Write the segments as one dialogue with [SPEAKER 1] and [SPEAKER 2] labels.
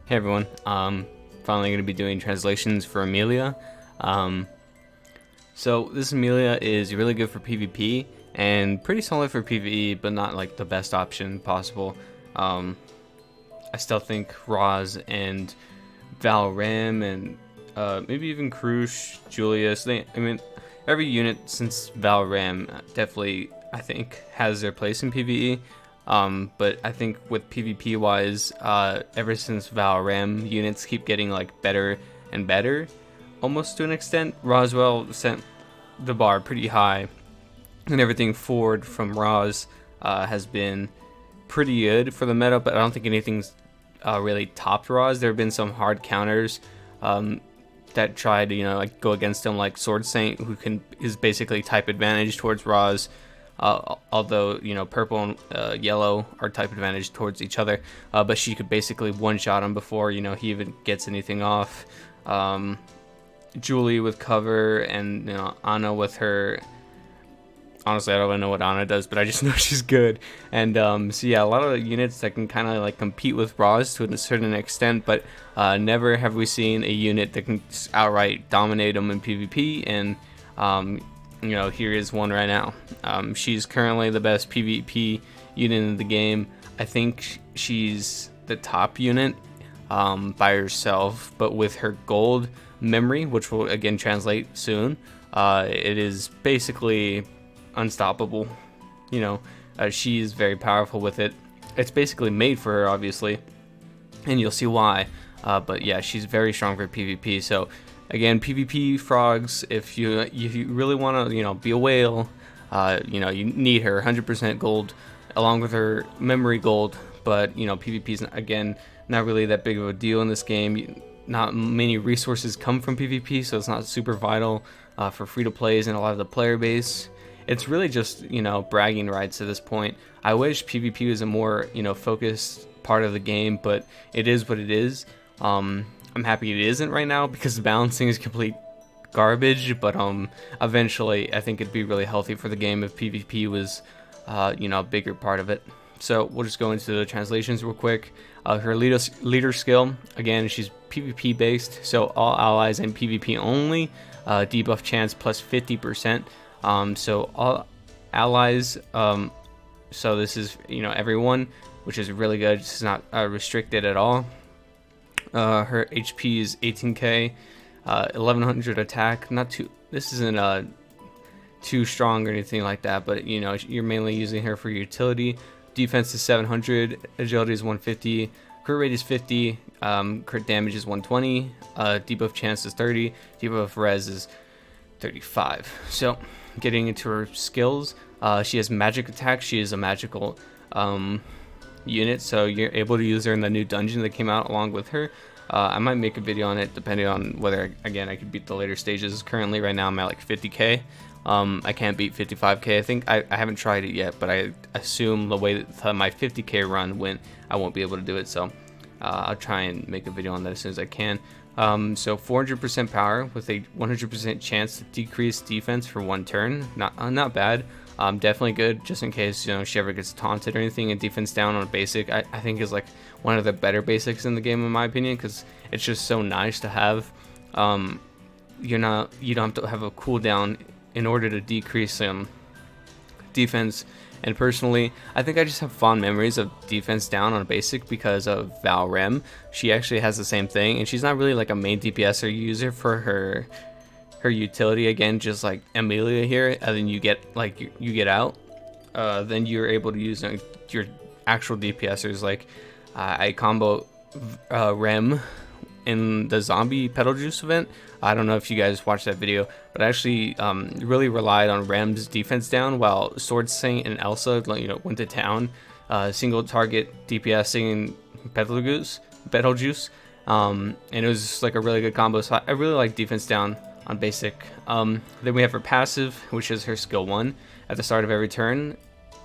[SPEAKER 1] Hey everyone, finally going to be doing translations for EMILIA. Um, so this EMILIA is really good for PvP and pretty solid for PvE, but not like the best option possible. I still think Roz and Valram and maybe even Krush, Julius. Every unit since Valram definitely I think has their place in PvE. But I think with PvP wise, ever since Valram, units keep getting like better and better, almost to an extent. Roswell sent the bar pretty high, and everything forward from Roz has been pretty good for the meta. But I don't think anything's really topped Roz. There have been some hard counters that try to like go against him, like Sword Saint, who is basically type advantage towards Roz. Although purple and yellow are type advantage towards each other, but she could basically one-shot him before he even gets anything off. Julie with cover, and Anna with her. Honestly, I don't really know what Anna does, but I just know she's good. And so yeah, a lot of units that can kind of like compete with Roz to a certain extent, but never have we seen a unit that can outright dominate them in PvP. And here is one right now. She's currently the best PvP unit in the game. I think she's the top unit by herself, but with her gold memory, which will again translate soon, it is basically unstoppable. She's very powerful with it. It's basically made for her, obviously, and you'll see why. But yeah, she's very strong for PvP. So again, PvP frogs, if you really want to be a whale, you need her 100% gold along with her memory gold. But PvP is again not really that big of a deal in this game. Not many resources come from PvP, so it's not super vital for free to plays and a lot of the player base. It's really just bragging rights at this point. I wish PvP was a more focused part of the game, but it is what it is. I'm happy it isn't right now because the balancing is complete garbage, but eventually I think it'd be really healthy for the game if PvP was a bigger part of it. So we'll just go into the translations real quick. Her leader skill, again, she's PvP based, so all allies and PvP only. Debuff chance plus 50%. So all allies, so this is everyone, which is really good. It's not restricted at all. Her HP is 18k, 1100 attack. Not too. This isn't too strong or anything like that, but you're mainly using her for utility. Defense is 700, agility is 150, crit rate is 50, crit damage is 120, debuff chance is 30, debuff res is 35. So getting into her skills, she has magic attack. She is a magical unit, so you're able to use her in the new dungeon that came out along with her. I might make a video on it depending on whether again I could beat the later stages. Currently right now I'm at like 50k. I can't beat 55k. I think I haven't tried it yet, but I assume the way that my 50k run went, I won't be able to do it. So I'll try and make a video on that as soon as I can. So 400% power with a 100% chance to decrease defense for one turn. Not bad. Definitely good just in case she ever gets taunted or anything. And defense down on a basic, I think is like one of the better basics in the game in my opinion, because it's just so nice to have. You don't have to have a cooldown in order to decrease defense. And personally, I think I just have fond memories of defense down on basic because of Valrem. She actually has the same thing, and she's not really like a main DPS or user for her utility. Again, just like EMILIA here, and then you get out, then you're able to use your actual DPSers. Like I combo Rem in the zombie pedal juice event. I don't know if you guys watched that video, but I actually really relied on Rem's defense down while Sword Saint and Elsa went to town, single target DPSing pedal juice, and it was just like a really good combo. So I really like defense down on basic. Then we have her passive, which is her skill 1 at the start of every turn.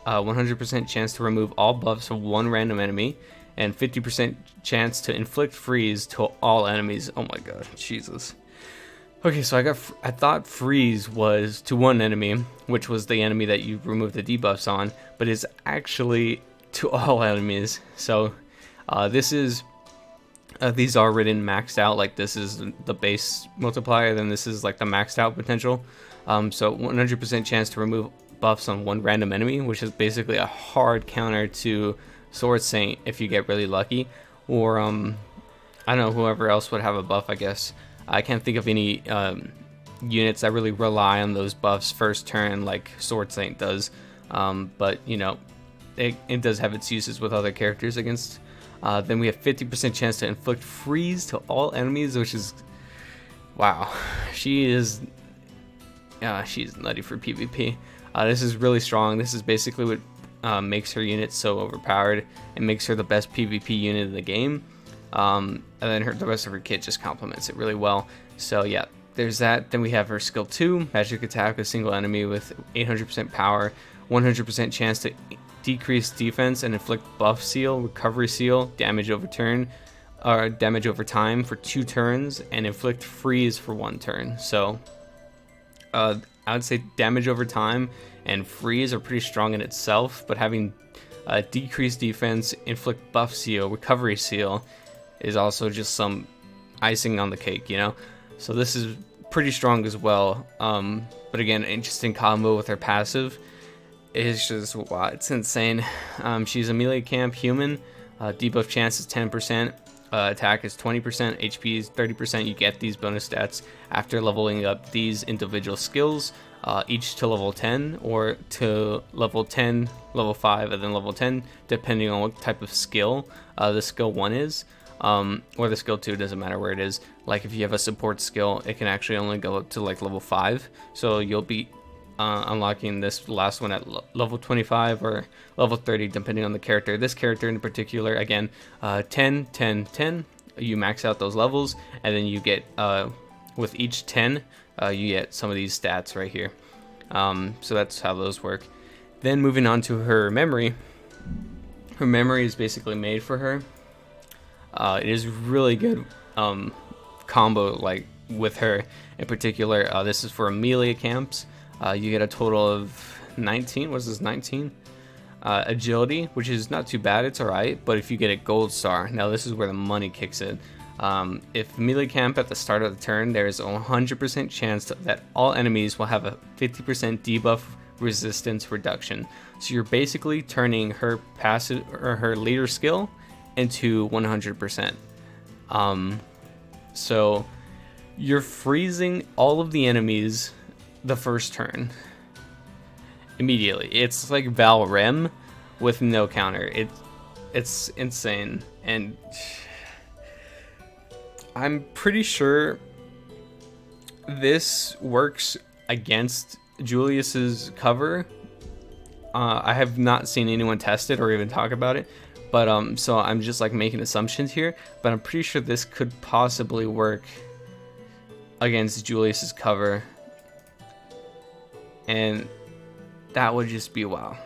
[SPEAKER 1] 100% chance to remove all buffs of one random enemy, and 50% chance to inflict freeze to all enemies. Oh my god, Jesus. Okay, so I thought freeze was to one enemy, which was the enemy that you remove the debuffs on, but it's actually to all enemies. So this is These are written maxed out, like this is the base multiplier, then this is like the maxed out potential. So 100% chance to remove buffs on one random enemy, which is basically a hard counter to Sword Saint if you get really lucky. Or I don't know, whoever else would have a buff, I guess. I can't think of any units that really rely on those buffs first turn like Sword Saint does. But you know, it does have its uses with other characters against. Then we have 50% chance to inflict freeze to all enemies, which is, wow, she's nutty for PvP. This is really strong. This is basically what makes her unit so overpowered and makes her the best PvP unit in the game. And then the rest of her kit just complements it really well. So yeah, there's that. Then we have her skill 2, magic attack, a single enemy with 800% power, 100% chance to decrease defense and inflict buff seal, recovery seal, damage over turn, or damage over time for 2 turns, and inflict freeze for 1 turn. So I would say damage over time and freeze are pretty strong in itself, but having decreased defense, inflict buff seal, recovery seal is also just some icing on the cake, you know. So this is pretty strong as well. But again, interesting combo with her passive. It's just, wow, it's insane. She's EMILIA camp human. Debuff chance is 10%. Attack is 20%. HP is 30%. You get these bonus stats after leveling up these individual skills, each to level 10 or to level 10, level 5, and then level 10, depending on what type of skill the skill 1 is. Or the skill 2, doesn't matter where it is. Like if you have a support skill, it can actually only go up to like level 5. So you'll be unlocking this last one at level 25 or level 30, depending on the character. This character in particular, again, 10, 10, 10. You max out those levels, and then you get, with each 10, you get some of these stats right here. So that's how those work. Then moving on to her memory. Her memory is basically made for her. It is really good combo, like with her in particular. This is for EMILIA camps. You get a total of 19. What is this? 19 agility, which is not too bad. It's alright. But if you get a gold star, now this is where the money kicks in. If EMILIA camp at the start of the turn, there is a 100% chance that all enemies will have a 50% debuff resistance reduction. So you're basically turning her passive or her leader skill into 100%. So you're freezing all of the enemies the first turn immediately. It's like Valrem with no counter. It's insane, and I'm pretty sure this works against Julius's cover. I have not seen anyone test it or even talk about it, but so I'm just like making assumptions here, but I'm pretty sure this could possibly work against Julius's cover, and that would just be wow.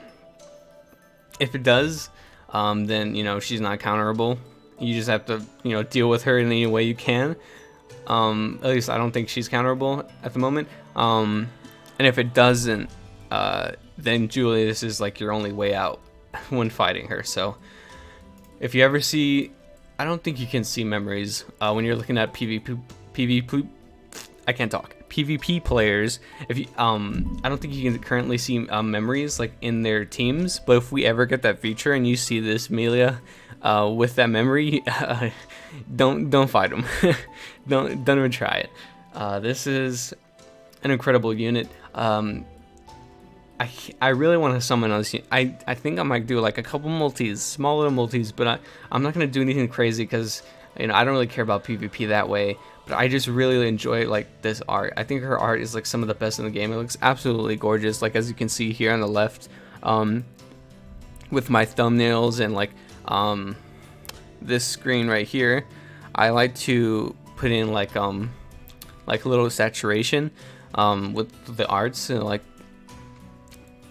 [SPEAKER 1] If it does, then you know she's not counterable. You just have to, you know, deal with her in any way you can. At least I don't think she's counterable at the moment. And if it doesn't, then Julius is like your only way out when fighting her. So if you ever see, I don't think you can see memories when you're looking at PvP. I can't talk. PvP players. If you, I don't think you can currently see memories like in their teams. But if we ever get that feature and you see this EMILIA with that memory, don't fight them. don't even try it. This is an incredible unit. I really want to summon on this. I think I might do like a couple multis, small little multis, but I'm not gonna do anything crazy because, you know, I don't really care about PvP that way. But I just really enjoy like this art. I think her art is like some of the best in the game. It looks absolutely gorgeous, like as you can see here on the left, with my thumbnails and like this screen right here. I like to put in like a little saturation with the arts and like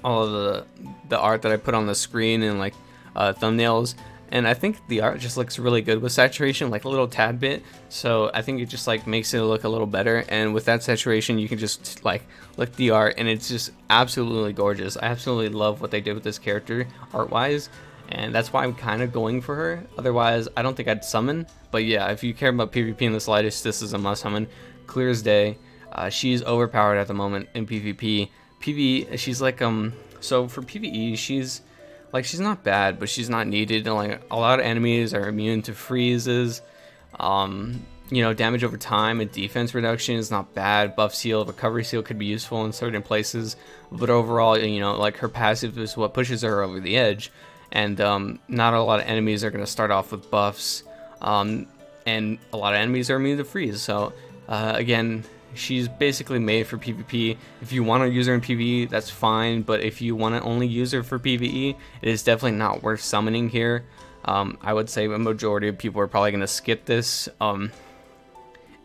[SPEAKER 1] all of the art that I put on the screen and like thumbnails. And I think the art just looks really good with saturation, like a little tad bit. So I think it just like makes it look a little better. And with that saturation, you can just like look at the art, and it's just absolutely gorgeous. I absolutely love what they did with this character art-wise. and that's why I'm kind of going for her. Otherwise, I don't think I'd summon. But yeah, if you care about PvP in the slightest, this is a must summon, clear as day. She's overpowered at the moment in PvP. PvE, she's like so for PvE, she's not bad, but she's not needed. And like a lot of enemies are immune to freezes. You know, damage over time and defense reduction is not bad. Buff seal, recovery seal could be useful in certain places, but overall, you know, like her passive is what pushes her over the edge. And not a lot of enemies are going to start off with buffs, and a lot of enemies are immune to freeze. So again, she's basically made for PvP. If you want to use her in PvE, that's fine, but if you want to only use her for PvE, it is definitely not worth summoning here. I would say a majority of people are probably going to skip this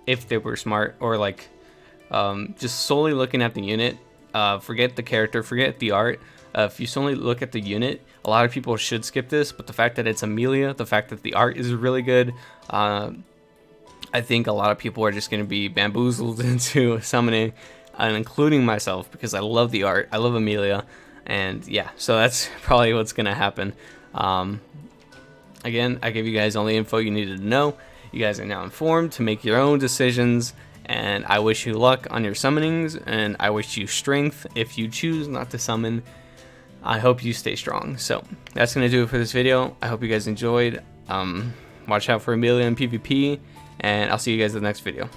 [SPEAKER 1] if they were smart, or like just solely looking at the unit. Forget the character, forget the art. If you solely look at the unit, a lot of people should skip this, but the fact that it's EMILIA, the fact that the art is really good, I think a lot of people are just going to be bamboozled into summoning, and including myself, because I love the art, I love EMILIA, and yeah, so that's probably what's going to happen. Again, I gave you guys all the info you needed to know. You guys are now informed to make your own decisions, and I wish you luck on your summonings, and I wish you strength if you choose not to summon. I hope you stay strong. So that's going to do it for this video. I hope you guys enjoyed. Watch out for EMILIA in PvP, and I'll see you guys in the next video.